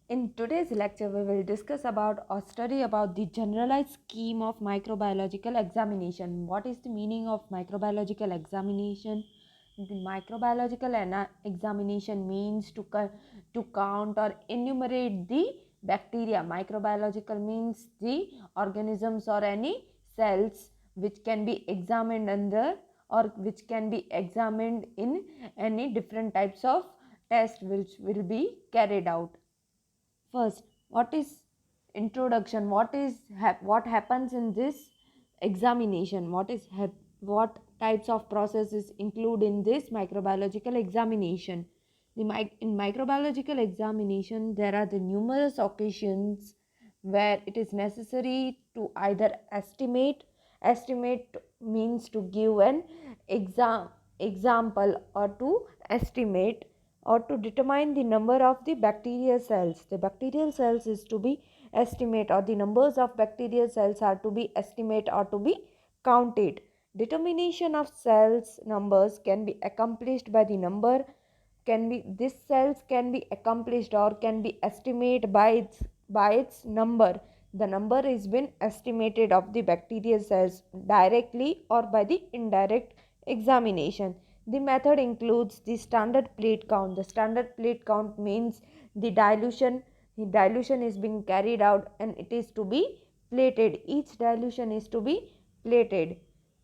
In today's lecture, we will discuss about or study about the generalized scheme of microbiological examination. What is the meaning of microbiological examination? The microbiological examination means to count or enumerate the bacteria. Microbiological means the organisms or any cells which can be examined under or which can be examined in any different types of tests which will be carried out. First, what is introduction? What happens in this examination? What types of processes include in this microbiological examination? In microbiological examination, there are the numerous occasions where it is necessary to either estimate means to give an example, or to estimate or to determine the number of the bacterial cells. The bacterial cells is to be estimate, or the numbers of bacterial cells are to be estimate or to be counted. Determination of cells numbers can be accomplished by the number can be this cells can be accomplished or can be estimated by its number. The number is been estimated of the bacterial cells directly or by the indirect examination. The method includes the standard plate count. The standard plate count means the dilution is being carried out and it is to be plated. Each dilution is to be plated.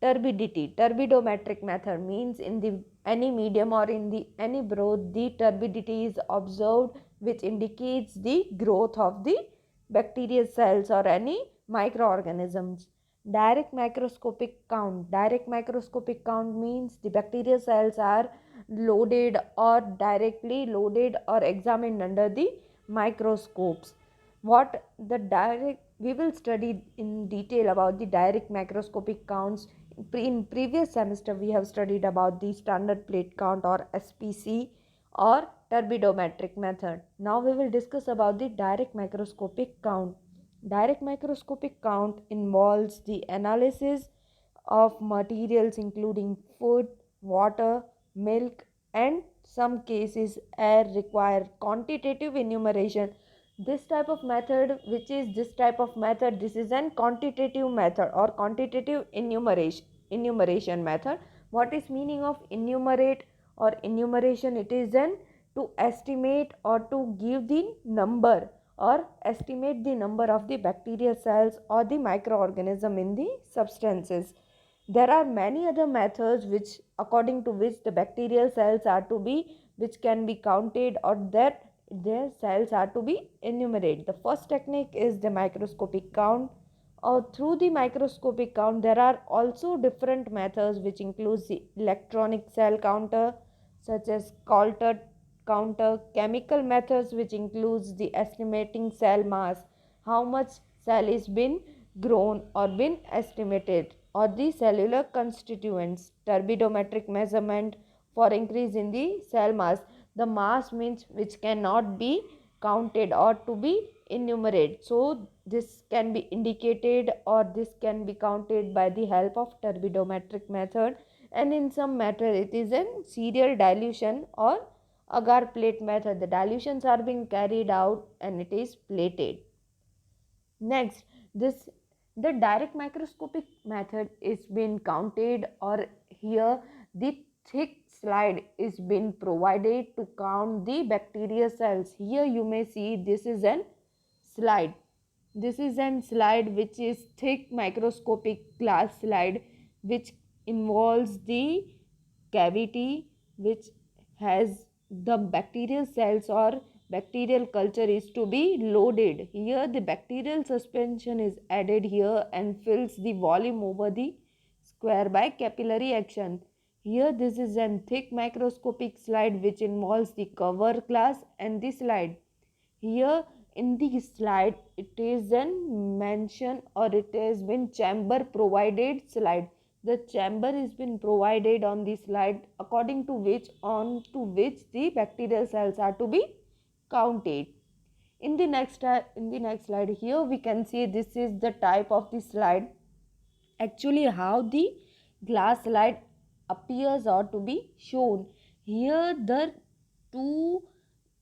Turbidometric method means in the any medium or in the any broth the turbidity is observed, which indicates the growth of the bacterial cells or any microorganisms. Direct microscopic count means the bacterial cells are loaded or directly loaded or examined under the microscopes. What the direct We will study in detail about the direct macroscopic counts. In previous semester we have studied about the standard plate count or SPC or turbidometric method. Now we will discuss about the direct macroscopic count. Direct microscopic count involves the analysis of materials including food, water, milk, and some cases air require quantitative enumeration. This is an quantitative method or quantitative enumeration method. What is meaning of enumerate or enumeration? It is an to estimate or to give the number or estimate the number of the bacterial cells or the microorganism in the substances. There are many other methods which according to which the bacterial cells are to be which can be counted or that their cells are to be enumerated. The first technique is the microscopic count. Or through the microscopic count there are also different methods which includes the electronic cell counter such as Coulter counter, chemical methods which includes the estimating cell mass, how much cell is been grown or been estimated, or the cellular constituents, turbidometric measurement for increase in the cell mass. The mass means which cannot be counted or to be enumerated, so this can be indicated or this can be counted by the help of turbidometric method. And in some method it is a serial dilution or agar plate method. The dilutions are being carried out and it is plated. Next, this the direct microscopic method is been counted, or here the thick slide is been provided to count the bacteria cells. Here you may see this is an slide. This is an slide which is thick microscopic glass slide which involves the cavity which has the bacterial cells or bacterial culture is to be loaded. Here the bacterial suspension is added here and fills the volume over the square by capillary action. Here this is a thick microscopic slide which involves the cover glass and the slide. Here in the slide it is an mention or it has been chamber provided slide. The chamber is been provided on the slide according to which the bacterial cells are to be counted. In the next slide here we can see this is the type of the slide. Actually how the glass slide appears or to be shown. Here the two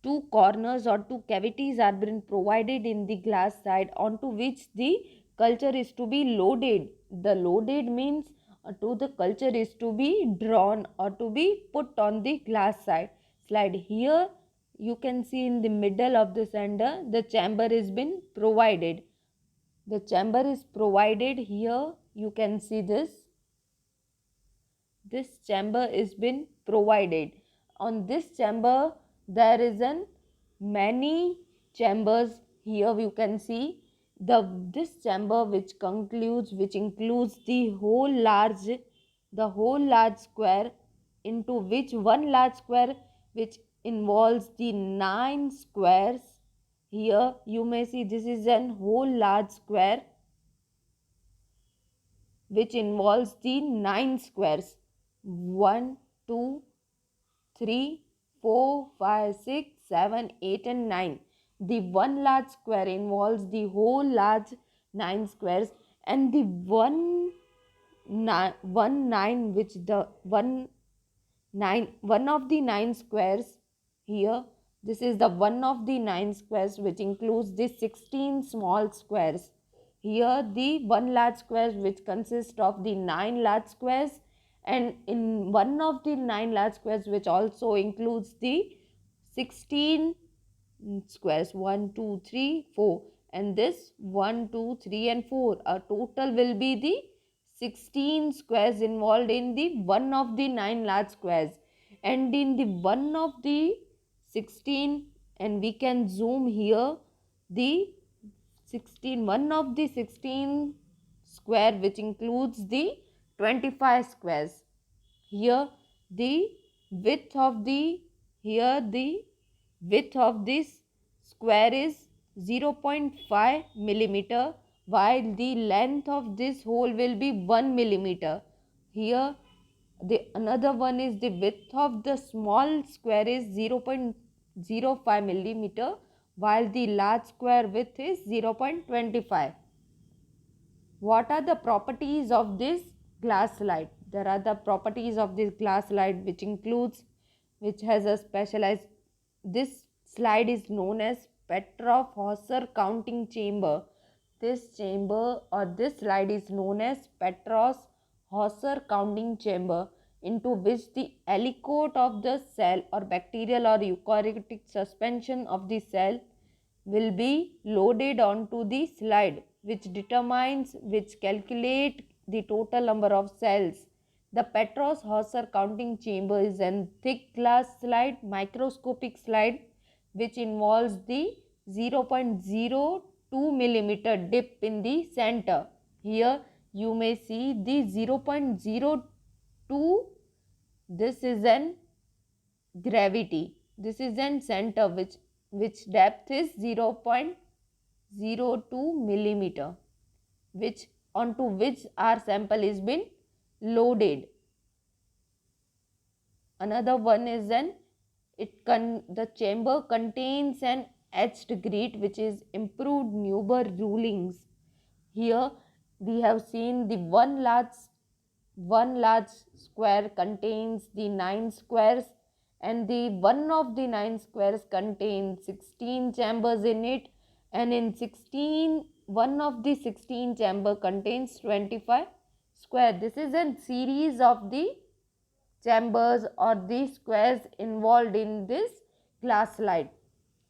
two corners or two cavities are been provided in the glass side onto which the culture is to be loaded. The loaded means to the culture is to be drawn or to be put on the glass side slide. Here you can see in the middle of the center the chamber is been provided. The chamber is provided here. You can see this chamber is been provided. On this chamber there is an many chambers. Here you can see this chamber which includes the whole large square, into which one large square which involves the 9 squares. Here you may see this is an whole large square which involves the 9 squares. 1, 2, 3, 4, 5, 6, 7, 8 and 9. The one large square involves the whole large 9 squares, and the one nine which the one of the 9 squares here, this is the one of the 9 squares which includes the 16 small squares. Here the one large square which consists of the 9 large squares, and in one of the 9 large squares which also includes the 16 squares, 1 2 3 4, and this 1 2 3 and 4, a total will be the 16 squares involved in the one of the 9 large squares. And in the one of the 16, and we can zoom here the 16, one of the 16 square which includes the 25 squares. Here the width of the width of this square is 0.5 millimeter, while the length of this hole will be 1 millimeter. Here the another one is the width of the small square is 0.05 millimeter, while the large square width is 0.25. What are the properties of this glass slide? There are the properties of this glass slide which has a specialized, this slide is known as Petroff-Hauser counting chamber. This chamber or this slide is known as Petroff-Hauser counting chamber, into which the aliquot of the cell or bacterial or eukaryotic suspension of the cell will be loaded onto the slide, which calculate the total number of cells. The Petroff-Hauser counting chamber is a thick glass slide, microscopic slide, which involves the 0.02 millimeter dip in the center. Here you may see the 0.02. This is an gravity. This is an center which depth is 0.02 millimeter, which onto which our sample is been loaded. Another one is the chamber contains an etched grit which is improved Neuber rulings. Here we have seen the one large square contains the 9 squares, and the one of the 9 squares contains 16 chambers in it, and in one of the 16 chamber contains 25 square. This is a series of the chambers or the squares involved in this glass slide.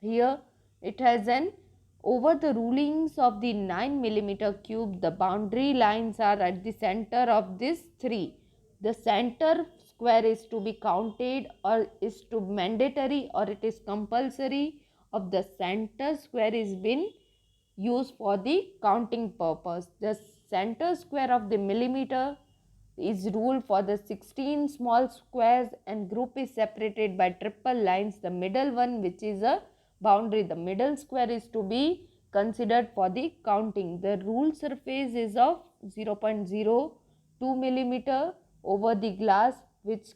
Here it has an over the rulings of the 9 millimeter cube, the boundary lines are at the center of this 3. The center square is to be counted, or is to mandatory, or it is compulsory of the center square is been used for the counting purpose. The center square of the millimeter is ruled for the 16 small squares, and group is separated by triple lines. The middle one, which is a boundary, the middle square is to be considered for the counting. The rule surface is of 0.02 millimeter over the glass, which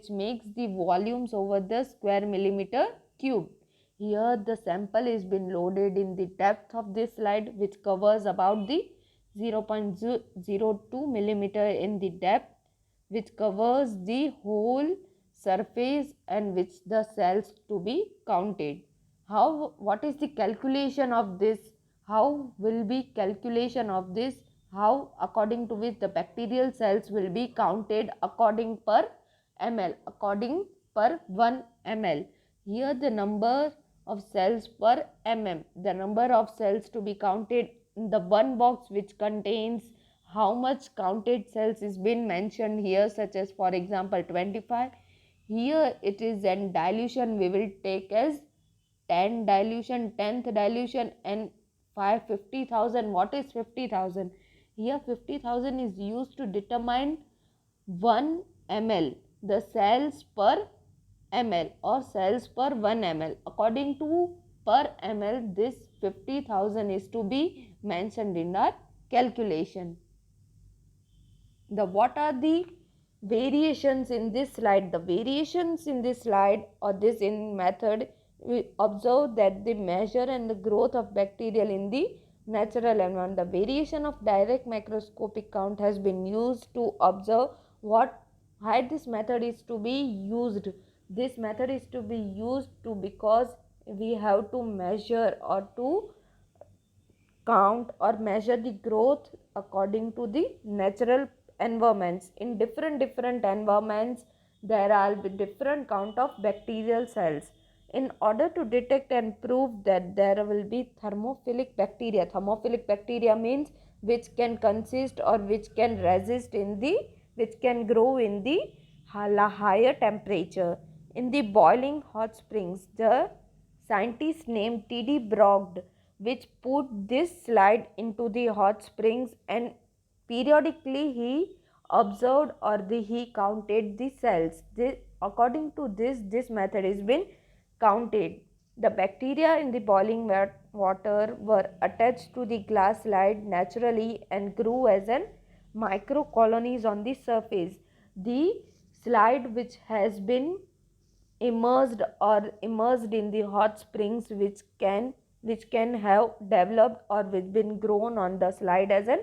makes the volumes over the square millimeter cube. Here the sample is been loaded in the depth of this slide, which covers about the 0.02 millimeter in the depth, which covers the whole surface and which the cells to be counted. What is the calculation of this? How will be calculation of this? How, according to which the bacterial cells will be counted according per ml, according per 1 ml. Here the number of cells per mm, the number of cells to be counted in the one box which contains how much counted cells is been mentioned here, such as for example 25. Here it is in dilution, we will take as 10 dilution, 10th dilution, and 50,000. What is 50,000? Here 50,000 is used to determine 1 ml, the cells per ml or cells per 1 ml. According to per ml, this 50,000 is to be mentioned in our calculation. What are the variations in this slide? The variations in this slide or this in method, we observe that the measure and the growth of bacterial in the natural environment. The variation of direct microscopic count has been used to observe why this method is to be used. This method is to be used because we have to measure or to count or measure the growth according to the natural environments. In different environments, there are different count of bacterial cells. In order to detect and prove that there will be thermophilic bacteria means which can consist or which can resist in the, which can grow in the higher temperature. In the boiling hot springs, the scientist named T.D. Brogd, which put this slide into the hot springs, and periodically he observed or he counted the cells. According to this method has been counted. The bacteria in the boiling water were attached to the glass slide naturally and grew as an microcolonies on the surface. The slide which has been immersed in the hot springs which can have developed or which been grown on the slide as an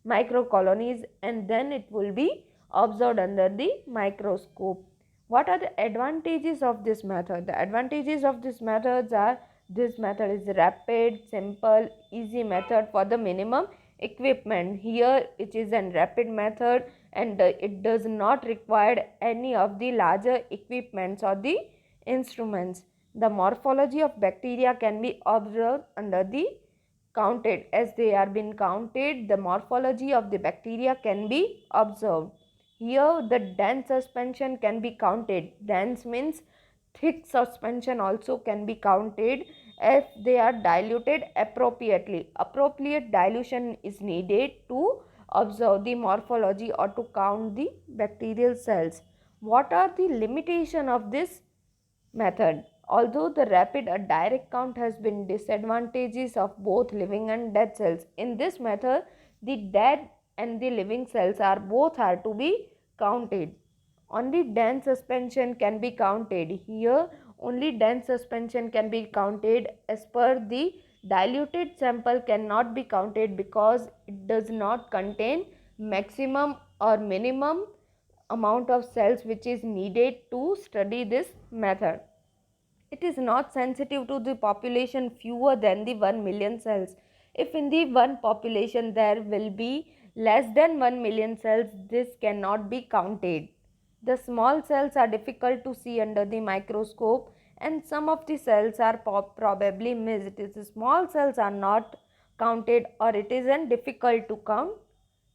microcolonies, and then it will be observed under the microscope. What are the advantages of this method? The advantages of this methods are: this method is rapid, simple, easy method for the minimum equipment. Here it is a rapid method and it does not require any of the larger equipments or the instruments. The morphology of bacteria can be observed under the counted. As they are being counted, the morphology of the bacteria can be observed. Here the dense suspension can be counted. Dense means thick suspension also can be counted if they are diluted appropriately. Appropriate dilution is needed to observe the morphology or to count the bacterial cells. What are the limitations of this method? Although the rapid or direct count has been disadvantages of both living and dead cells. In this method, the dead and the living cells are both to be counted. Only dense suspension can be counted. Here only dense suspension can be counted. As per the diluted sample cannot be counted because it does not contain maximum or minimum amount of cells which is needed to study this method. It is not sensitive to the population fewer than the 1 million cells. If in the one population there will be less than 1 million cells, this cannot be counted. The small cells are difficult to see under the microscope and some of the cells are probably missed. The small cells are not counted or it is difficult to count.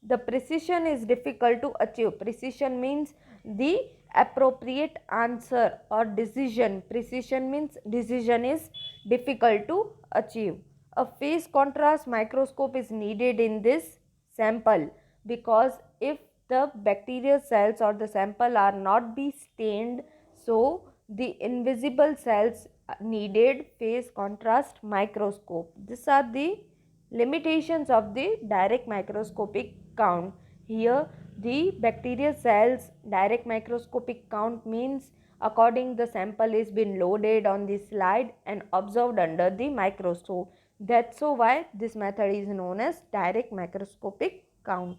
The precision is difficult to achieve. Precision means the appropriate answer or decision. Precision means decision is difficult to achieve. A phase contrast microscope is needed in this sample because if the bacterial cells or the sample are not be stained, so the invisible cells needed phase contrast microscope. These are the limitations of the direct microscopic count. Here the bacterial cells direct microscopic count means according the sample is been loaded on the slide and observed under the microscope. That's so why this method is known as direct microscopic count.